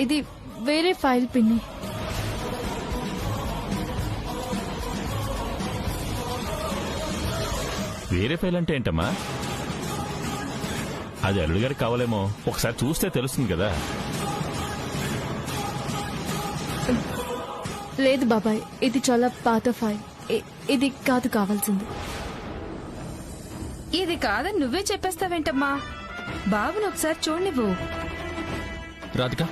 ఇది వేరే ఫైల్ పిన్ని. వేరే ఫైల్ అంటే ఏంటమ్మా? అది అల్లుడి గారికి కావాలేమో, ఒకసారి చూస్తే తెలుస్తుంది కదా. లేదు బాబాయ్, ఇది చాలా పాత ఫైల్. ఇది కాదు కావాల్సింది. ఇది కాదని నువ్వే చెప్పేస్తావేంటమ్మా? బాబుని ఒకసారి చూడనివ్వు. రాధిక,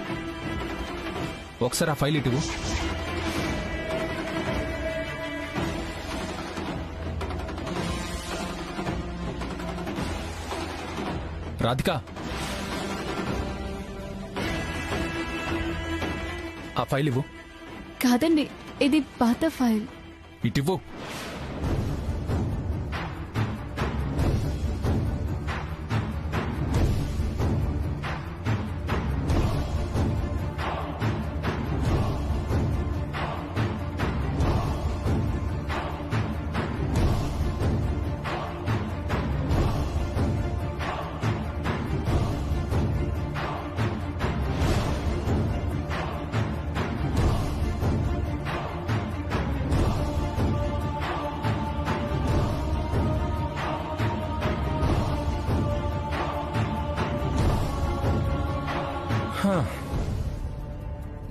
ఒకసారి ఆ ఫైల్ ఇటువు. రాధిక, ఆ ఫైల్ ఇవ్వు. కాదండి, ఇది పాత ఫైల్. ఇటివ్వు.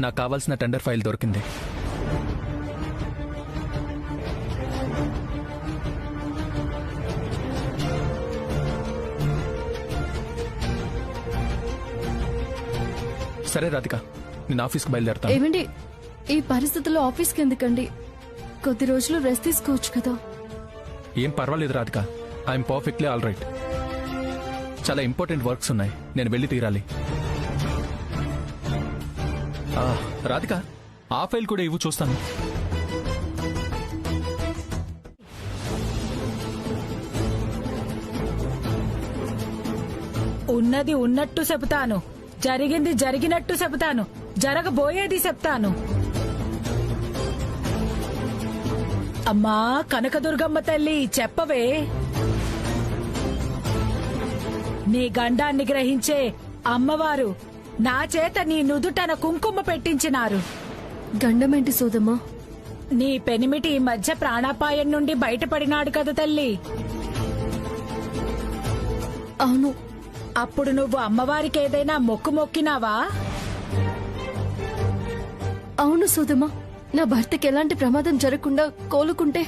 నాకు కావాల్సిన టెండర్ ఫైల్ దొరికింది. సరే రాధిక, నేను ఆఫీస్కి బయలుదేరతాను. ఏమండి, ఈ పరిస్థితుల్లో ఆఫీస్కి ఎందుకండి? కొద్ది రోజులు రెస్ట్ తీసుకోవచ్చు కదా. ఏం పర్వాలేదు Radhika, I'm perfectly all right. చాలా ఇంపార్టెంట్ వర్క్స్ ఉన్నాయి, నేను వెళ్ళి తీరాలి. రాధిక, ఆ ఫైల్ కూడా ఇవ్వు, చూస్తాను. ఉన్నది ఉన్నట్టు చెబుతాను, జరిగింది జరిగినట్టు చెబుతాను, జరగబోయేది చెప్తాను. అమ్మా కనకదుర్గమ్మ తల్లి, చెప్పవే. నీ గండాన్ని గ్రహించే అమ్మవారు నా చేత నీ నుదుటన కుంకుమ పెట్టించినారు. గండమేంటి సోదమ్మా? నీ పెనిమిటి ఈ మధ్య ప్రాణాపాయం నుండి బయటపడినాడు కదా తల్లి. అవును. అప్పుడు నువ్వు అమ్మవారికి ఏదైనా మొక్కు మొక్కినావా? అవును సోదమ్మా, నా భర్తకి ఎలాంటి ప్రమాదం జరగకుండా కోలుకుంటే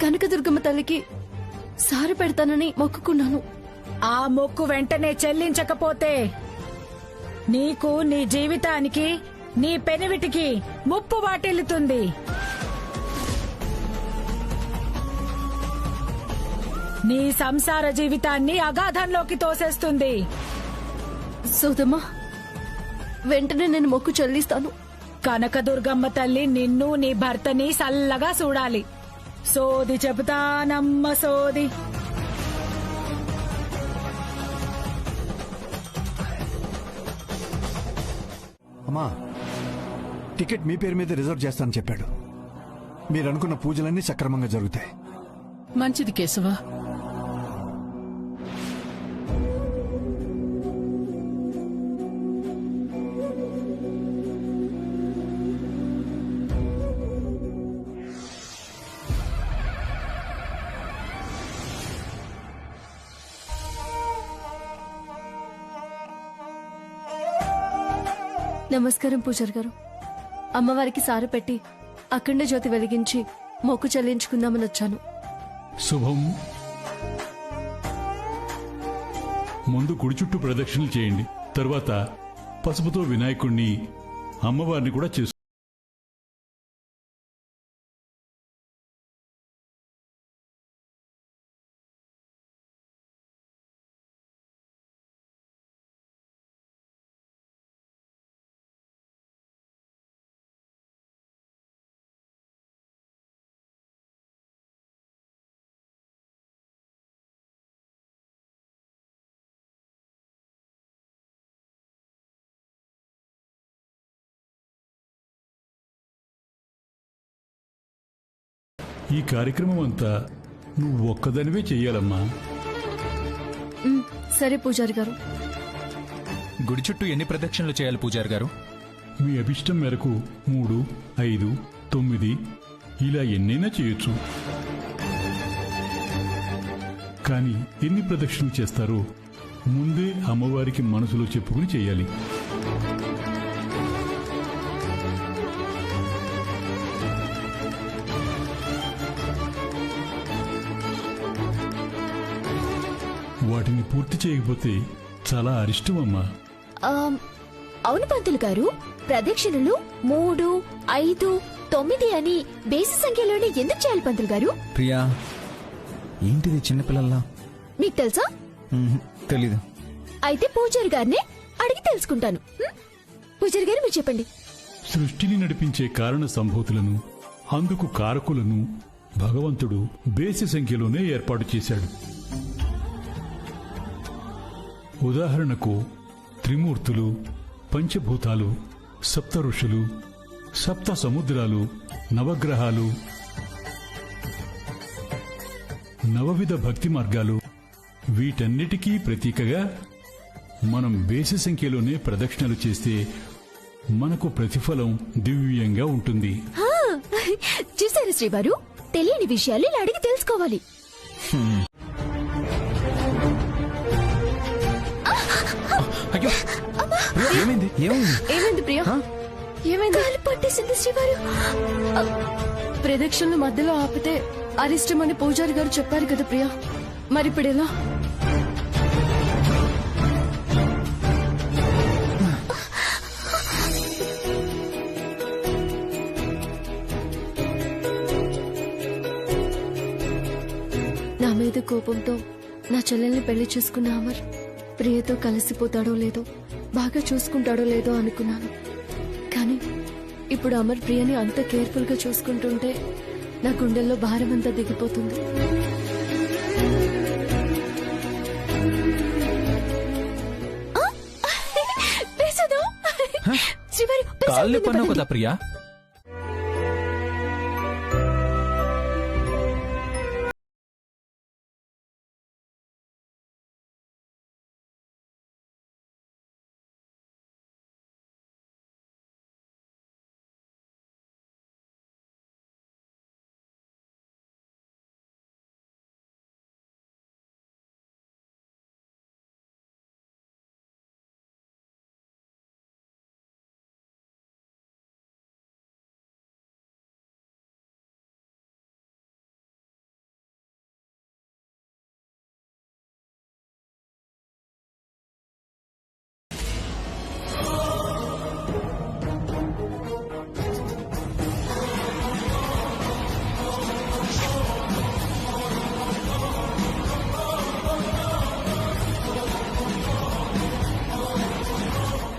కనకదుర్గమ్మ తల్లికి సారి పెడతానని మొక్కుకున్నాను. ఆ మొక్కు వెంటనే చెల్లించకపోతే నీకు, నీ జీవితానికి, నీ పెనివిటికి ముప్పు వాటిల్లుతుంది. నీ సంసార జీవితాన్ని అగాధంలోకి తోసేస్తుంది. సోదమ్మా, వెంటనే నేను మొక్కు చెల్లిస్తాను. కనకదుర్గమ్మ తల్లి నిన్ను, నీ భర్తని సల్లగా చూడాలి. సోది చెబుతానమ్మ సోది. అమ్మా, టికెట్ మీ పేరు మీద రిజర్వ్ చేస్తానని చెప్పాడు. మీరనుకున్న పూజలన్నీ సక్రమంగా జరుగుతాయి. మంచిది కేశవ. నమస్కారం పూజారి గారు. అమ్మవారికి సారి పెట్టి అఖండ జ్యోతి వెలిగించి మొక్కు చెల్లించుకుందామని వచ్చాను. శుభం. ముందు కుడి చుట్టూ ప్రదక్షిణలు చేయండి, తరువాత పసుపుతో వినాయకుణ్ణి, అమ్మవారిని కూడా చేసు. ఈ కార్యక్రమం అంతా నువ్వు ఒక్కదానివే చెయ్యాలమ్మా. సరే పూజారి గారు. గుడి చుట్టూ ఎన్ని ప్రదక్షిణలు చేయాలి పూజారి గారు? మీ అభిష్టం మేరకు 3, 5, 9 ఇలా ఎన్నైనా చేయొచ్చు. కానీ ఎన్ని ప్రదక్షిణలు చేస్తారో ముందే అమ్మవారికి మనసులో చెప్పుకుని చేయాలి. వాటిని పూర్తి చేయకపోతే చాలా అరిష్టం అమ్మా. అవును పంతులు గారు, ప్రదక్షిణలు 3, 5, 9 అని బేసి సంఖ్యలోనే ఎందుకు చేయాలి పంతులు గారు? ప్రియా, ఏంటిది చిన్నపిల్లల్లా? మీకు తెలుసా? తెలీదు. అయితే పూజారి గారినే అడిగి తెలుసుకుంటాను. పూజారి గారు మీరు చెప్పండి. సృష్టిని నడిపించే కారణ సంభూతులను, అందుకు కారకులను భగవంతుడు బేసి సంఖ్యలోనే ఏర్పాటు చేశాడు. ఉదాహరణకు త్రిమూర్తులు, పంచభూతాలు, సప్త ఋషులు, సప్త సముద్రాలు, నవగ్రహాలు, నవవిధ భక్తి మార్గాలు, వీటన్నిటికీ ప్రతీకగా మనం బేసి సంఖ్యలోనే ప్రదక్షిణలు చేస్తే మనకు ప్రతిఫలం దివ్యంగా ఉంటుంది. చూసారు శ్రీవారు, తెలియని విషయాలు ఇలా అడిగి తెలుసుకోవాలి. అయ్యో, ఏమైంది? ఏమైంది? ఏమైంది ప్రియా? ఏమైంది? పట్టేసింది శ్రీవారు. ప్రదక్షిణలు మధ్యలో ఆపితే అరిష్టమని పూజారి గారు చెప్పారు కదా ప్రియా, మరిప్పుడు ఎలా? నా మీద కోపంతో నా చెల్లెల్ని పెళ్లి చేసుకున్న అమర్ ప్రియతో కలిసిపోతాడో లేదో, బాగా చూసుకుంటాడో లేదో అనుకున్నాను. కానీ ఇప్పుడు అమర్ ప్రియని అంత కేర్ఫుల్ గా చూసుకుంటుంటే నా గుండెల్లో భారం అంతా దిగిపోతుంది. కాళ్ళు పన్నావు కదా ప్రియా.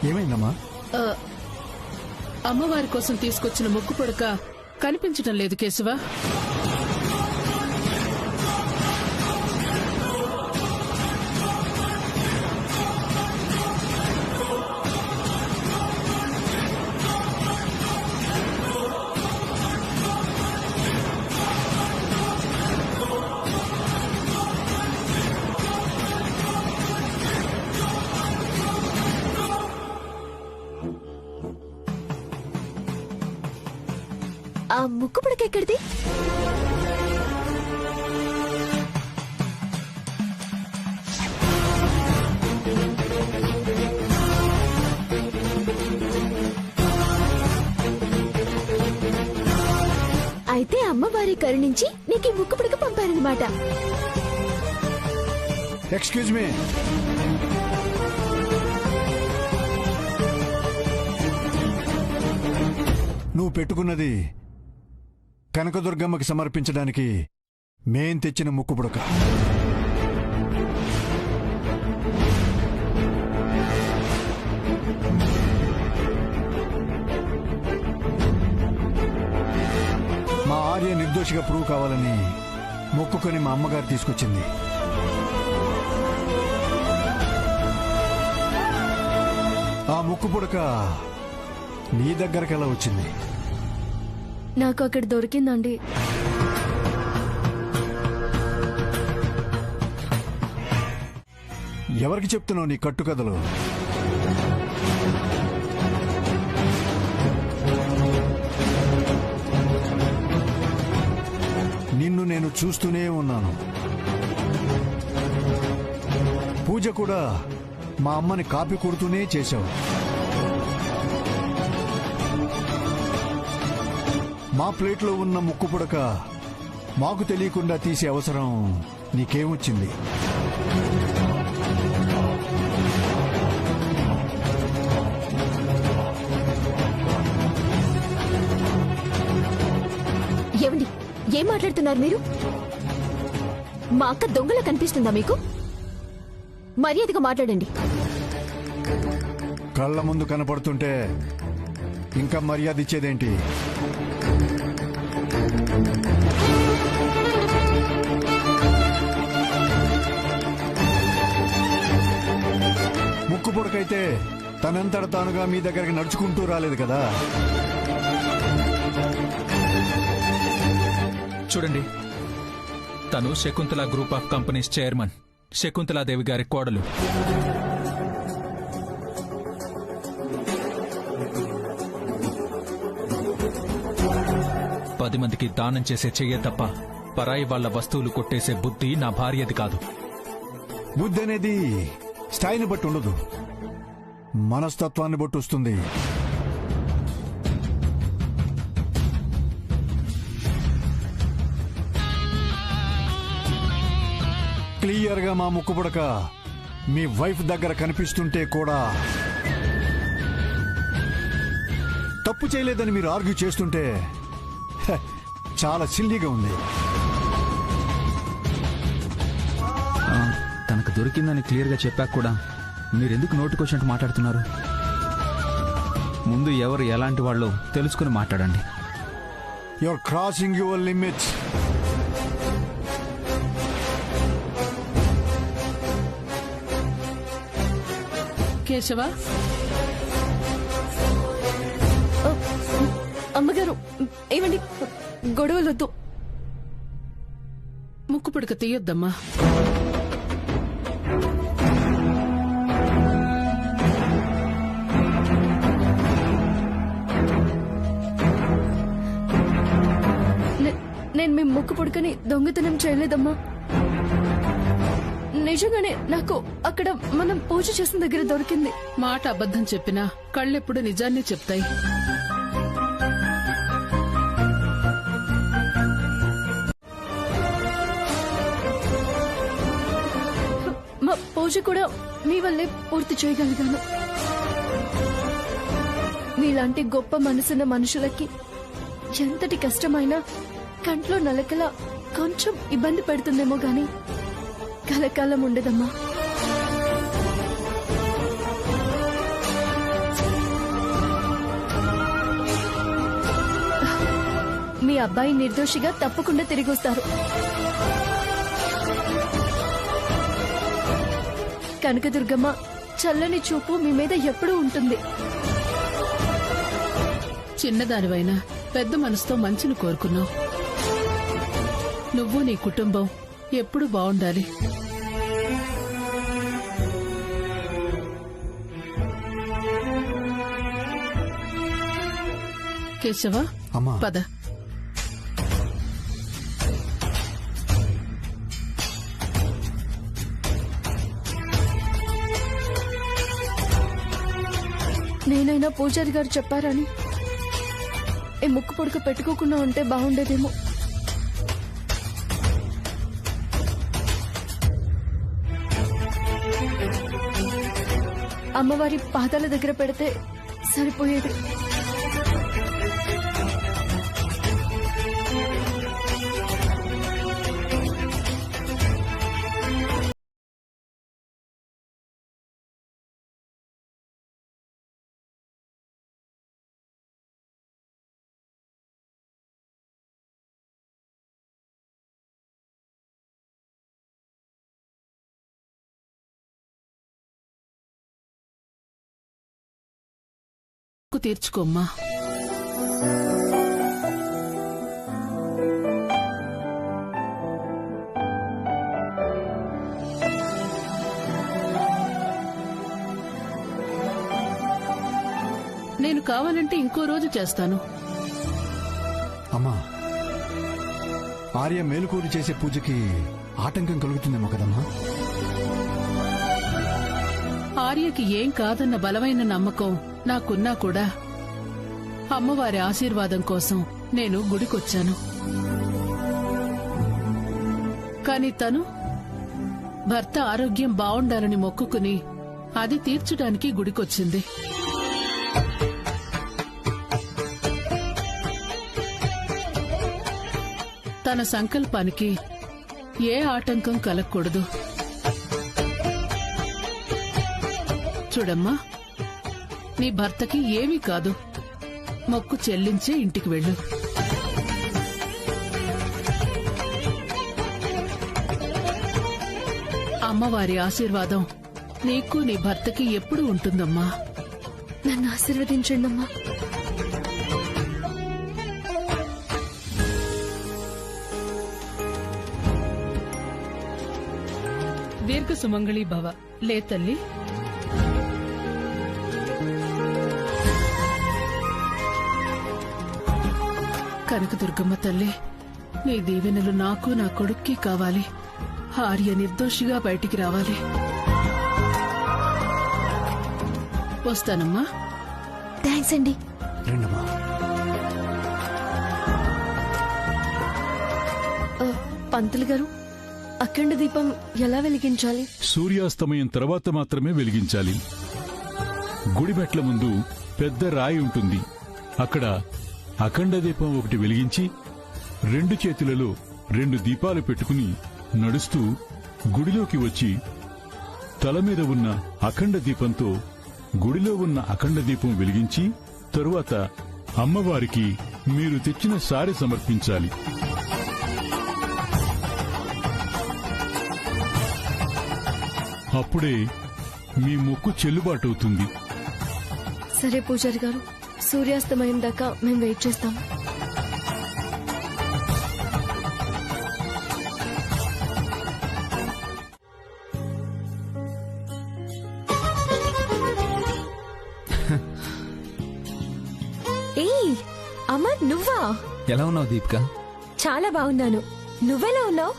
ఏమైందమ్మా? అమ్మవారి కోసం తీసుకొచ్చిన ముక్కు పుడక కనిపించడం లేదు కేశవ. ఆ ముక్కు పుడక ఎక్కడిది? అయితే అమ్మవారి కరుణించి నీకు ఈ ముక్కు పుడక పంపారనమాట. Excuse me. నువ్వు పెట్టుకున్నది కనకదుర్గమ్మకి సమర్పించడానికి మేం తెచ్చిన ముక్కు పుడక. మా ఆర్య నిర్దోషిగా ప్రూవ్ కావాలని మొక్కుకొని మా అమ్మగారు తీసుకొచ్చింది. ఆ ముక్కు పుడక నీ దగ్గరకు ఎలా వచ్చింది? నాకు అక్కడ దొరికిందండి. ఎవరికి చెప్తున్నావు నీ కట్టుకథలు? నిన్ను నేను చూస్తూనే ఉన్నాను. పూజ కూడా మా అమ్మని కాపీ కొడుతూనే చేశావు. మా ప్లేట్లో ఉన్న ముక్కు పుడక మాకు తెలియకుండా తీసే అవసరం నీకేమొచ్చింది? ఏమండి, ఏం మాట్లాడుతున్నారు మీరు? మా అక్క దొంగలా కనిపిస్తుందా మీకు? మర్యాదగా మాట్లాడండి. కళ్ళ ముందు కనపడుతుంటే ఇంకా మర్యాద ఇచ్చేదేంటి? ముక్కు పొడకైతే తనంతట తానుగా మీ దగ్గరికి నడుచుకుంటూ రాలేదు కదా. చూడండి, తను Shakuntala group of companies chairman, Shakuntala Devi గారి కోడలు. పది మందికి దానం చేసే చెయ్యే తప్ప పరాయి వాళ్ల వస్తువులు కొట్టేసే బుద్ధి నా భార్యది కాదు. బుద్ధి అనేది స్థాయిని బట్టి ఉండదు, మనస్తత్వాన్ని బట్టి వస్తుంది. క్లియర్గా మా ముక్కు పుడక మీ వైఫ్ దగ్గర కనిపిస్తుంటే కూడా తప్పు చేయలేదని మీరు ఆర్గ్యూ చేస్తుంటే చాలా సిల్లీగా ఉంది. తనకు దొరికిందని క్లియర్గా చెప్పాక కూడా మీరెందుకు నోటికొచ్చినట్టు మాట్లాడుతున్నారు? ముందు ఎవరు ఎలాంటి వాళ్ళో తెలుసుకుని మాట్లాడండి. You are crossing your limits. Keshava, అమ్మగారు, ఏమండి, గొడవలొద్దు. ముక్కు పుడక తీయొద్దమ్మా. నేను మీ ముక్కు పుడకని దొంగతనం చేయలేదమ్మా. నిజంగానే నాకు అక్కడ మనం పూజ చేసిన దగ్గర దొరికింది. మాట అబద్ధం చెప్పినా కళ్ళెప్పుడు నిజాన్ని చెప్తాయి. మా పూజ కూడా మీ వల్లే పూర్తి చేయగలిగాను. మీలాంటి గొప్ప మనసున్న మనుషులకి ఎంతటి కష్టమైనా కంట్లో నలకలా కొంచెం ఇబ్బంది పెడుతుందేమో గాని కలకాలం ఉండదమ్మా. మీ అబ్బాయి నిర్దోషిగా తప్పకుండా తిరిగొస్తారు. కనకదుర్గమ్మ చల్లని చూపు మీ మీద ఎప్పుడూ ఉంటుంది. చిన్నదానివైనా పెద్ద మనసుతో మంచిని కోరుకున్నావు. నువ్వు నీ కుటుంబం ఎప్పుడు బాగుండాలి. కేశవ, అమ్మా. పద. నేనైనా పూజారి గారు చెప్పారని ఈ ముక్కు పొడక పెట్టుకోకుండా ఉంటే బాగుండేదేమో. అమ్మవారి పాదాల దగ్గర పెడితే సరిపోయేది. తీర్చుకోమ్మా. నేను కావాలంటే ఇంకో రోజు చేస్తాను. అమ్మా, ఆర్య మేలుకోరి చేసే పూజకి ఆటంకం కలుగుతుందేమో కదమ్మా? ఆర్యకి ఏం కాదన్న బలమైన నమ్మకం నాకున్నా కూడా అమ్మవారి ఆశీర్వాదం కోసం నేను గుడికొచ్చాను. కాని తను భర్త ఆరోగ్యం బావుండాలని మొక్కుకుని అది తీర్చడానికి గుడికొచ్చింది. తన సంకల్పానికి ఏ ఆటంకం కలగకూడదు. చూడమ్మా, నీ భర్తకి ఏమీ కాదు. మొక్కు చెల్లించే ఇంటికి వెళ్ళు. అమ్మవారి ఆశీర్వాదం నీకు నీ భర్తకి ఎప్పుడూ ఉంటుందమ్మా. నన్ను ఆశీర్వదించండి అమ్మా. దీర్ఘ సుమంగళి భవ. లే తల్లి. కనకదుర్గమ్మ తల్లి, నీ దీవెనలు నాకు నా కొడుక్కి కావాలి. ఆర్య నిర్దోషిగా బయటికి రావాలి. వస్తానమ్మా. థ్యాంక్స్ అండి. రండమ్మా. పంతులు గారు, అఖండ దీపం ఎలా వెలిగించాలి? సూర్యాస్తమయం తర్వాత మాత్రమే వెలిగించాలి. గుడి మెట్ల ముందు పెద్ద రాయి ఉంటుంది. అక్కడ అఖండ దీపం ఒకటి వెలిగించి 2 చేతులలో 2 దీపాలు పెట్టుకుని నడుస్తూ గుడిలోకి వచ్చి తల మీద ఉన్న అఖండ దీపంతో గుడిలో ఉన్న అఖండ దీపం వెలిగించి తరువాత అమ్మవారికి మీరు తెచ్చిన సారె సమర్పించాలి. అప్పుడే మీ మొక్కు చెల్లుబాటవుతుంది. సరే పూజారి గారు, సూర్యాస్తమయం దాకా మేము వెయిట్ చేస్తాం. ఏయ్ అమర్, నువ్వా? ఎలా ఉన్నావు దీపిక? చాలా బాగున్నాను. నువ్వెలా ఉన్నావు?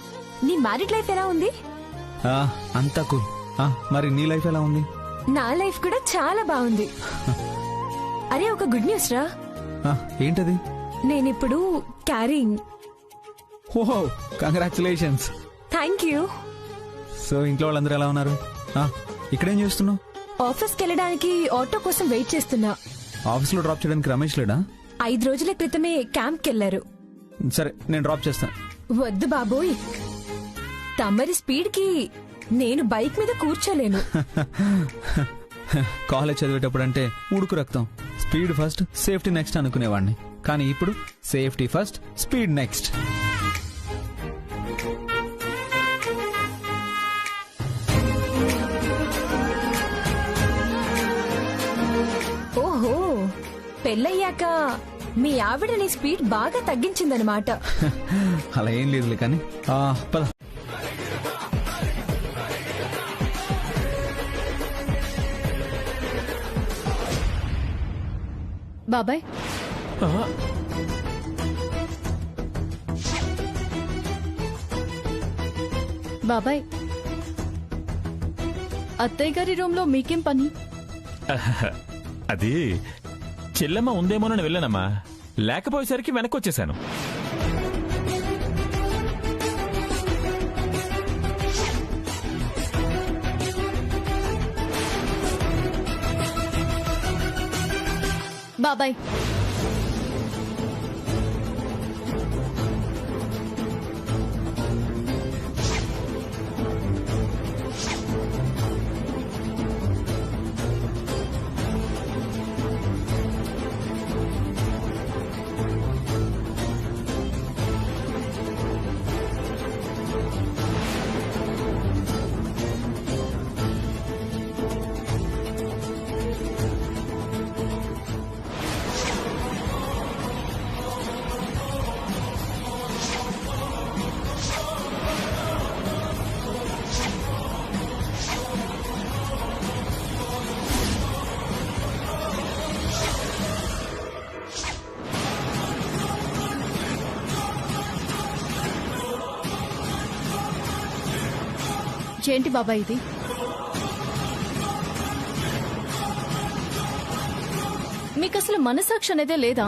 నీ మ్యారీడ్ లైఫ్ ఎలా ఉంది? అంతా కూల్. మరి నీ లైఫ్ ఎలా ఉంది? నా లైఫ్ కూడా చాలా బాగుంది. అరే, ఒక గుడ్ న్యూస్ రా. ఏంటది? నేనిప్పుడు క్యారింగ్. ఓహో, కంగ్రాచులేషన్స్. Thank you. సో ఇంట్లో వాళ్ళందరూ ఎలా ఉన్నారు? ఇక్కడేం చేస్తున్నావు? ఆఫీస్కి వెళ్ళడానికి ఆటో కోసం వెయిట్ చేస్తున్నా. ఆఫీస్ లో డ్రాప్ చేయడానికి రమేష్ లేడా? 5 రోజుల క్రితమే క్యాంప్కి వెళ్లారు. సరే, నేను డ్రాప్ చేస్తాను. వద్దు బాబోయ్, తమరి స్పీడ్ కి నేను బైక్ మీద కూర్చోలేను. కాలేజ్ చదివేటప్పుడు అంటే ఉడుకు రక్తం. స్పీడ్ ఫస్ట్, సేఫ్టీ నెక్స్ట్ అనుకునేవాడిని. కానీ ఇప్పుడు సేఫ్టీ ఫస్ట్, స్పీడ్ నెక్స్ట్. ఓహో, పెళ్ళయ్యాక మీ ఆవిడ నీ స్పీడ్ బాగా తగ్గించిందనమాట. అలా ఏం లేదులే, కానీ పద. బాబాయ్, బాబాయ్, అత్తయ్య గారి రూమ్ లో మీకేం పని? అది చెల్లెమ్మ ఉందేమోనని వెళ్ళానమ్మా. లేకపోయేసరికి వెనక్కొచ్చేశాను. బాబాయ్, ఏంటి బాబా ఇది? మీకు అసలు మనసాక్షి అనేదే లేదా?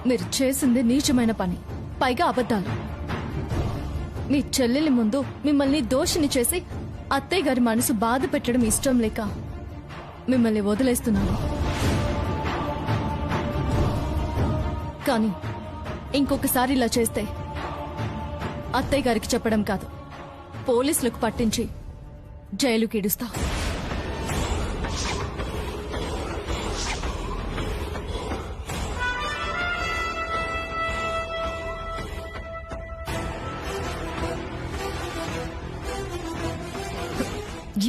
మీరు చేసింది నీచమైన పని, పైగా అబద్ధాలు. మీ చెల్లెలి ముందు మిమ్మల్ని దోషిని చేసి అత్తయ్య గారి మనసు బాధ పెట్టడం ఇష్టం లేక మిమ్మల్ని వదిలేస్తున్నాను. కానీ ఇంకొకసారి ఇలా చేస్తే అత్తయ్య గారికి చెప్పడం కాదు, పోలీసులకు పట్టించి జైలుకి ఇడుస్తా.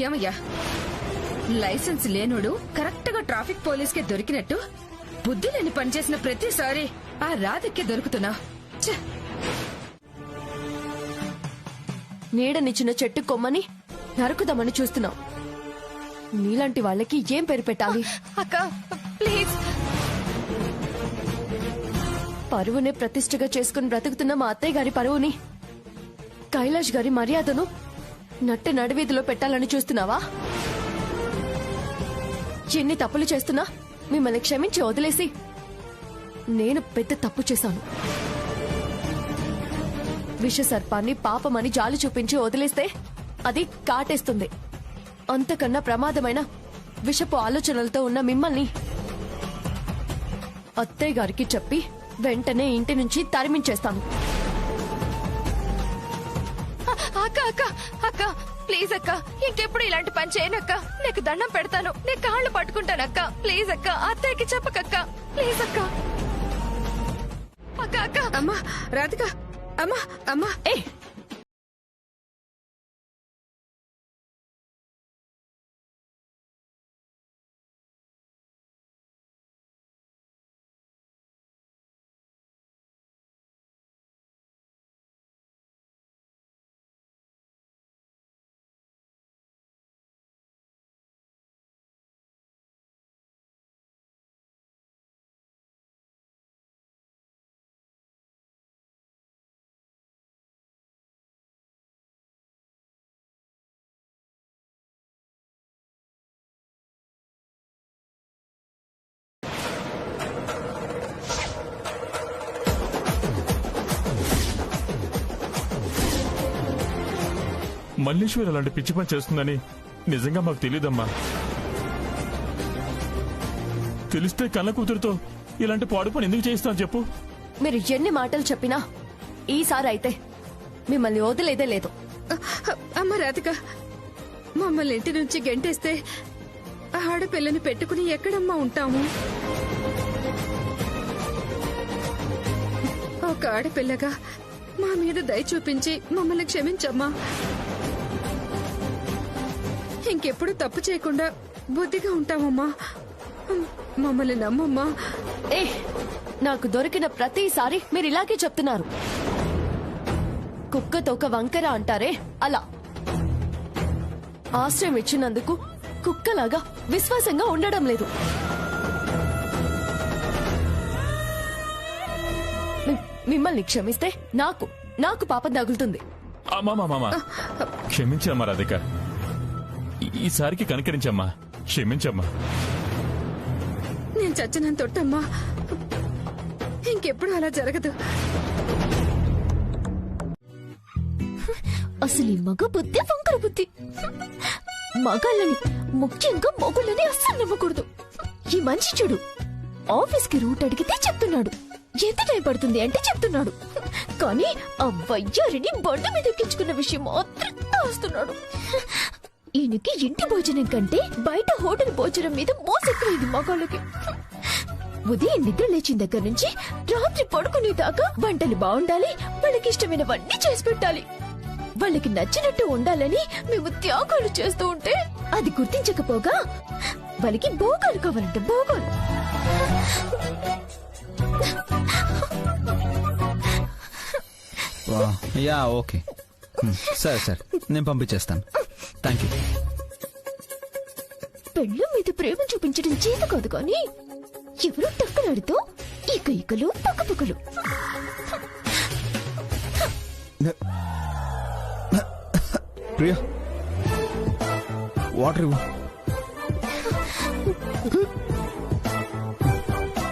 ఏమయ్యా, లైసెన్స్ లేనోడు కరెక్ట్ గా ట్రాఫిక్ పోలీస్ కే దొరికినట్టు బుద్ధి లేని పనిచేసిన ప్రతిసారి ఆ రాధకే దొరుకుతున్నా. నీడనిచ్చిన చెట్టు కొమ్మని నరుకుదామని చూస్తున్నావు. నీలాంటి వాళ్ళకి ఏం పేరు పెట్టాలి? అక్క ప్లీజ్. పరువునే ప్రతిష్టగా చేసుకుని బ్రతుకుతున్న మా అత్తయ్య గారి పరువుని, కైలాష్ గారి మర్యాదను నట్ట నడివీధిలో పెట్టాలని చూస్తున్నావా? ఎన్ని తప్పులు చేస్తున్నా మిమ్మల్ని క్షమించి వదిలేసి నేను పెద్ద తప్పు చేశాను. విష సర్పాన్ని పాపమని జాలి చూపించి వదిలేస్తే అది కాటేస్తుంది. అంతకన్నా ప్రమాదమైన విషపు ఆలోచనలతో ఉన్న మిమ్మల్ని అత్తయ్య గారికి చెప్పి వెంటనే ఇంటి నుంచి తరిమించేస్తాను. అక్క అక్క అక్క ప్లీజ్ అక్క, ఇంకెప్పుడు ఇలాంటి పని చేయనక్క. నీకు దండం పెడతాను, నీ కాళ్ళు పట్టుకుంటానక్క. ప్లీజ్ అక్క, అత్తయ్యకి చెప్పకక్క. ప్లీజ్ అక్క. అక్క అక్క. అమ్మా రాధిక, అమ్మా అమ్మా. ఏ మల్లేశ్వరి అలాంటి పిచ్చి పని చేస్తుందని నిజంగా మాకు తెలియదమ్మా. తెలిస్తే కన్న కూతురుతో ఇలాంటి పాడు పని ఎందుకు చేయిస్తాను చెప్పు? మీరు ఎన్ని మాటలు చెప్పినా ఈసారి అయితే మిమ్మల్ని వదిలేదే లేదు. అమ్మ రాధిక, మమ్మల్ని ఇంటి నుంచి గెంటేస్తే ఆడపిల్లని పెట్టుకుని ఎక్కడమ్మా ఉంటాము? ఒక ఆడపిల్లగా మా మీద దయ చూపించి మమ్మల్ని క్షమించమ్మా. ఇంకెప్పుడు తప్పు చేయకుండా బుద్ధిగా ఉంటామమ్మా. మమ్మల్ని నమ్మమ్మా. ఏ నాకు దొరికిన ప్రతిసారి మీరు ఇలాగే చెప్తున్నారు. కుక్కతో ఒక వంకర అంటారే అలా. ఆశ్రయం ఇచ్చినందుకు కుక్కలాగా విశ్వాసంగా ఉండడం లేదు. మిమ్మల్ని క్షమిస్తే నాకు పాపం తగులుతుంది. క్షమించమ్మా రాధిక, ఈసారికి కనికరించమ్మా, క్షమించమ్మా. నేను చచ్చినంత తొట్టమ్మా, ఇంకెప్పుడు అలా జరగదు. అసలు ఈ మగ బుద్ధి వంకర బుద్ధి. మగాళ్ళని, ముఖ్యంగా మొగుళ్ళని అస్సలు నమ్మకూడదు. ఈ మనిషి చూడు, ఆఫీస్ కి రూట్ అడిగితే చెప్తున్నాడు, ఎంత టైం పడుతుంది అంటే చెప్తున్నాడు. కానీ ఆ వయ్యారిని బండి మీద ఎక్కించుకున్న విషయం మాత్రం దాస్తున్నాడు. ఈయనకి ఇంటి భోజనం కంటే బయట హోటల్ భోజనం మీద మోసెక్కువైంది మగాళ్ళకి. ఉదయం నిద్ర లేచిన దగ్గర నుంచి రాత్రి పడుకునే దాకా వంటలు బాగుండాలి, వాళ్ళకి ఇష్టమైనవన్నీ చేసి పెట్టాలి. వాళ్ళకి నచ్చినట్టు ఉండాలని మేము త్యాగాలు చేస్తూ ఉంటే అది గుర్తించకపోగా వాళ్ళకి భోగాలు కావాలంట, భోగాలు. యా ఓకే, సరే సరే, నేను పంపించేస్తాను. Thank you. పెళ్ళ మీద ప్రేమ చూపించడం చేత కాదు కానీ ఎవరో టక్కలాడుతూ ఈకలు పక్కపక్కలు. ప్రియా, వాటర్ ఇవ్వు.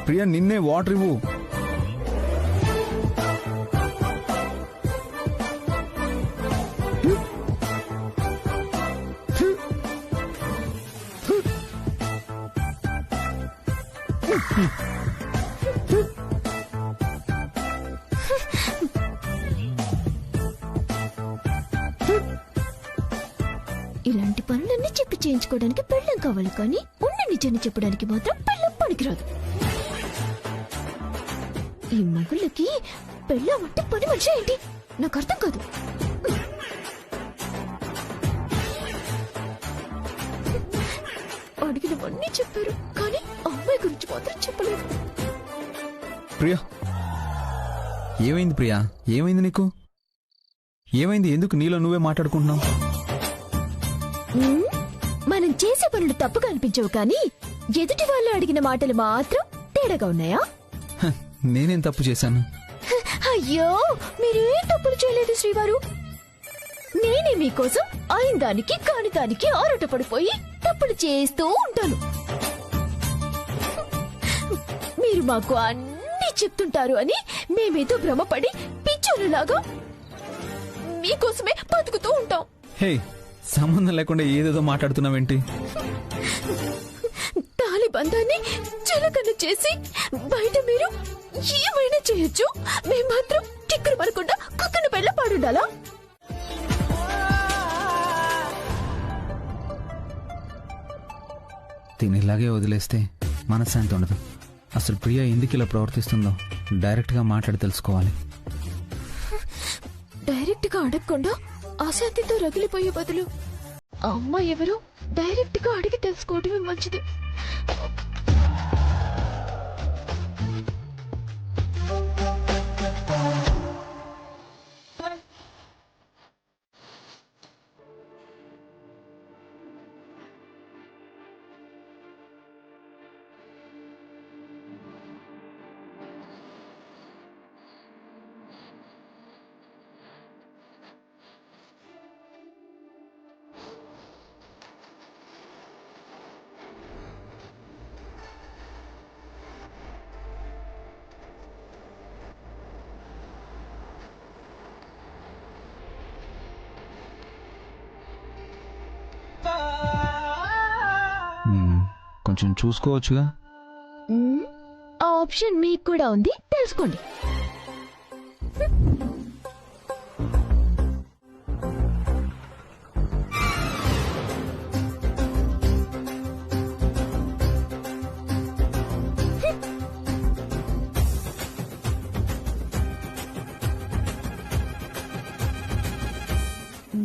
ప్రియా, నిన్నే వాటర్ ఇవ్వు. ఇలాంటి పనులన్నీ చెప్పి చేయించుకోవడానికి పెళ్ళం కావాలి కానీ ఉన్న నిజాన్ని చెప్పడానికి మాత్రం పెళ్ళం పనికిరాదు. ఈ మగుళ్ళకి పెళ్ళం అంటే పని మనిషి ఏంటి నాకు అర్థం కాదు. అడిగినవన్నీ చెప్పారు కానీ అమ్మాయి గురించి మాత్రం చెప్పలేదు. ప్రియా, ఏమైంది ప్రియా? ఏమైంది నీకు? ఏమైంది? ఎందుకు నీలో నువ్వే మాట్లాడుకుంటున్నావు? మనం చేసే పనులు తప్పుగా అనిపించవు కానీ ఎదుటి వాళ్ళు అడిగిన మాటలు మాత్రం తేడాగా ఉన్నాయా? నేనేం తప్పు చేశాను? అయ్యో, మీరేం తప్పులు చేయలేదు శ్రీవారు. నేనే మీకోసం అయిన దానికి కాని దానికి ఆరోట పడిపోయి తప్పులు చేస్తూ ఉంటాను. మీరు మాకు అన్ని చెప్తుంటారు అని మేమేదో భ్రమపడి పిచ్చోళ్ళలాగా మీకోసమే బతుకుతూ ఉంటాం. హే, సంబంధం లేకుండా ఏదేదో మాట్లాడుతున్నావేంటి? తాలి బంధాన్ని చులకన చేసి బయట మీరు ఏమైనా చేయొచ్చు, మేము మాత్రం టిక్కరు పడకుండా కుక్కను పెళ్ళ పాడుండాలా? తినిలాగే వదిలేస్తే మనశ్శాంతి ఉండదు. అసలు ప్రియా ఎందుకు ఇలా ప్రవర్తిస్తుందో డైరెక్ట్ గా మాట్లాడి తెలుసుకోవాలి. డైరెక్ట్ గా అడగకుండా అశాంతితో రగిలిపోయే బదులు ఆ అమ్మాయి ఎవరు డైరెక్ట్ గా అడిగి తెలుసుకోవడమే మంచిది. కొంచెం చూసుకోవచ్చుగా. ఆ ఆప్షన్ మీకు కూడా ఉంది, తెలుసుకోండి.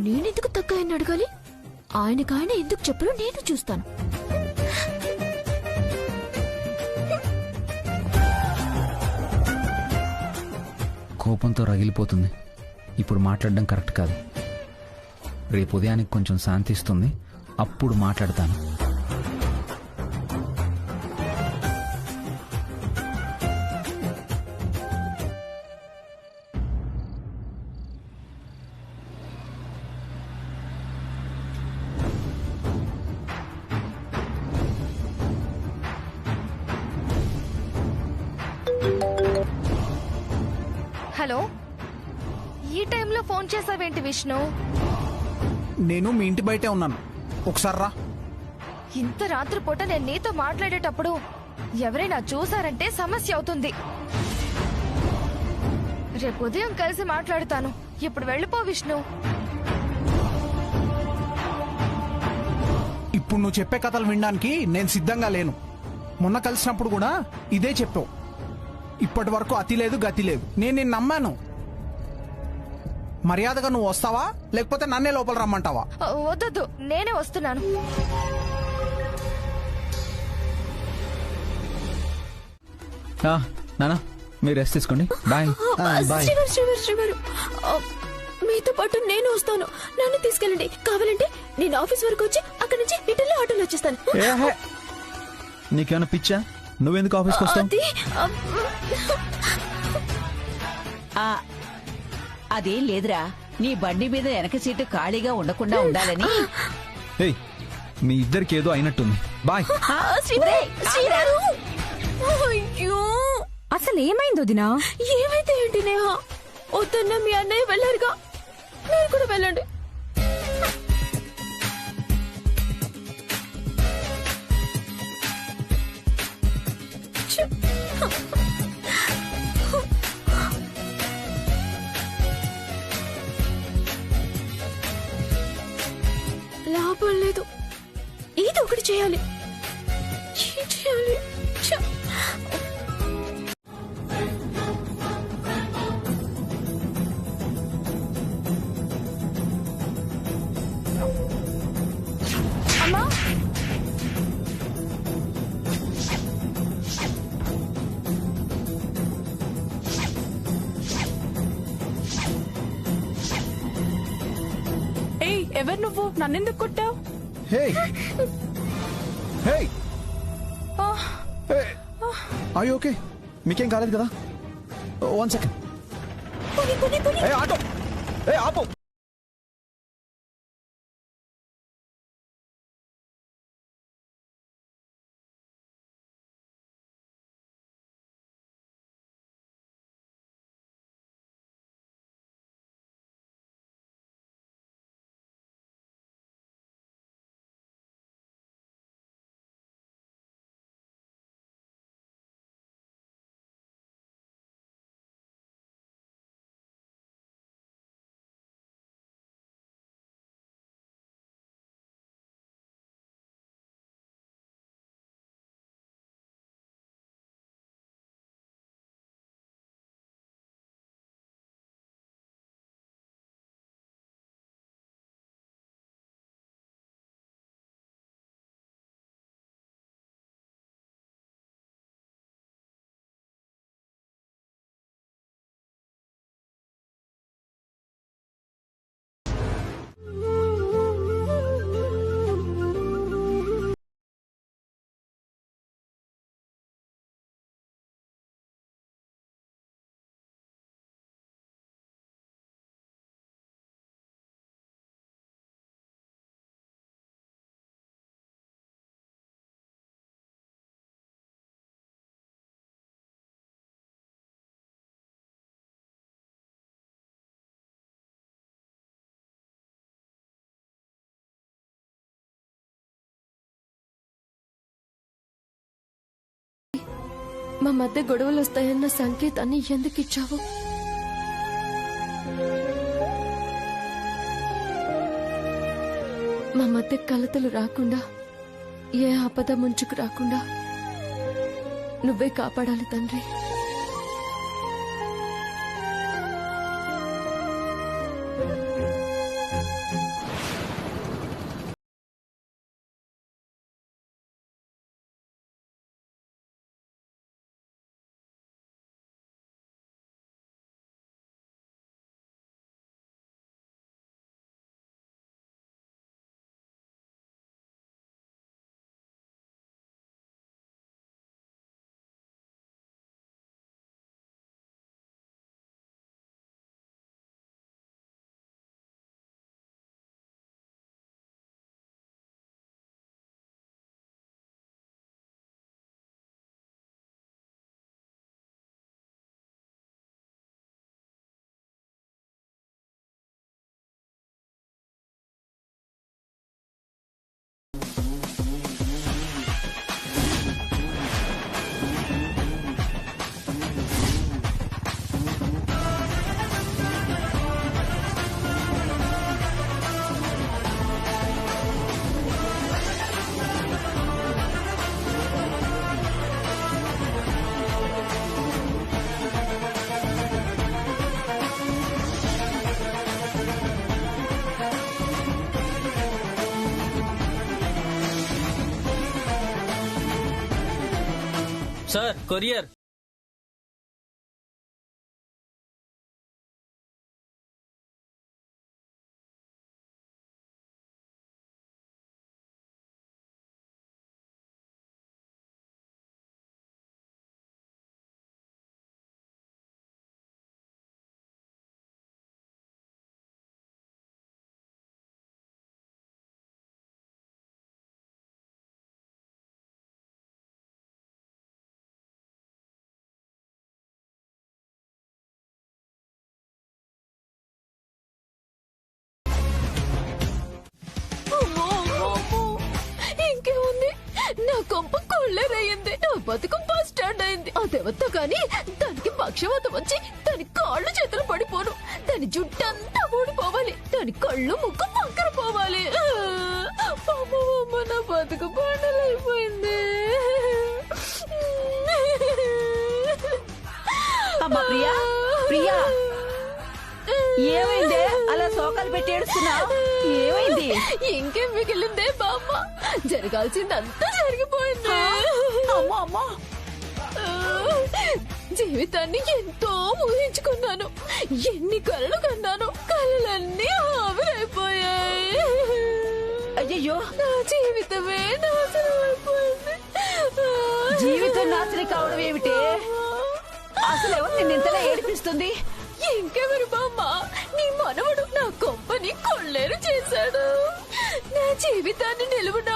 నేనెందుకు తక్కువ ఆయన అడగాలి? ఆయనకాయన ఎందుకు చెప్పరు నేను చూస్తాను. కోపంతో రగిలిపోతుంది. ఇప్పుడు మాట్లాడడం కరెక్ట్ కాదు. రేపు ఉదయానికి కొంచెం శాంతిస్తుంది, అప్పుడు మాట్లాడతాను. హలో, ఈ టైంలో ఫోన్ చేసావేంటి విష్ణు? నేను మీ ఇంటి బయటే ఉన్నాను, ఒకసారి రా. ఇంత రాత్రిపూట నేను నీతో మాట్లాడేటప్పుడు ఎవరైనా చూసారంటే సమస్య అవుతుంది. రేపు ఉదయం కలిసి మాట్లాడుతాను. ఇప్పుడు వెళ్ళిపో విష్ణు. ఇప్పుడు నువ్వు చెప్పే కథలు వినడానికి నేను సిద్ధంగా లేను. మొన్న కలిసినప్పుడు కూడా ఇదే చెప్పావు. ఇప్పటి వరకు అతి లేదు గతి లేదు. నేను నిన్ను నమ్మాను. మర్యాదగా నువ్వు వస్తావా లేకపోతే నన్నే లోపల రమ్మంటావా? వద్దొద్దు, నేనే వస్తున్నాను. నానా మీరు రెస్ట్ తీసుకోండి. బాయ్. శ్రీవారు మీతో పాటు నేను వస్తాను. నన్ను తీసుకెళ్ళండి. కావాలంటే నేను ఆఫీస్ వరకు వచ్చి అక్కడి నుంచి రిటర్న్ ఆటోలో వచ్చేస్తాను. నీకేమైనా పిచ్చా? నువ్వెందుకు ఆఫీస్కి వస్తావు? అదేం లేదురా, నీ బండి మీద వెనక సీటు ఖాళీగా ఉండకుండా ఉండాలని. మీ ఇద్దరికి ఏదో అయినట్టుంది. బాయ్. అయ్యో, అసలు ఏమైంది వదినా? ఏమైతే ఏంటి నేహ? వద్దన్న మీ అన్నయ్య వెళ్ళారుగా, మీరు కూడా వెళ్ళండి. లాభం లేదు, ఏదో ఒకటి చేయాలి. ఏం చేయాలి? అమ్మా, ఎవరు నువ్వు? నన్నెందుకు కొట్టావు? ఓకే, మీకేం కాలేదు కదా? 1 సెకండ్. ఆటో ఆపో. మా మధ్య గొడవలు వస్తాయన్న సంకేతాన్ని ఎందుకు ఇచ్చావు? మా మధ్య కలతలు రాకుండా, ఏ ఆపద ముంచుకు రాకుండా నువ్వే కాపాడాలి తండ్రి. Sir courier. ఇంకేముంది, నా కొంప కొళ్ళేరయ్యింది. నా బతుకు బస్ స్టాండ్ అయింది. అదెవత్తో గాని దానికి పక్షవాతం వచ్చి దాని కాళ్ళు చేతులు పడిపోను. దాని జుట్టంతా ఊడిపోవాలి. దాని కళ్ళు ముక్కు పక్కన పోవాలి. నా బతుకు పండలైపోయింది. అమ్మా ప్రియా, ప్రియా ఏమైందే అలా శోకాలు పెట్టి ఏడుస్తున్నావు? ఏమైంది? ఇంకేం మిగిలిందే బామ్మ, జరగాల్సిందంతా జరిగిపోయింది. అమ్మో అమ్మో, జీవితాన్ని ఎంతో ఊహించుకున్నాను. ఎన్ని కలలు కన్నాను, కలలన్నీ ఆవిరైపోయాయి. అయ్యయ్యో, నా జీవితమే నాశనం అయిపోయింది. జీవితం నాశనం కావడం ఏమిటే? అసలు ఎవరు నిన్ను ఇంతలా ఏడిపిస్తుంది? ఇంకెవరు బామ్మ, నీ మనవడు నా కొంపని కొల్లేరు చేశాడు. నా జీవితాన్ని నిలువునా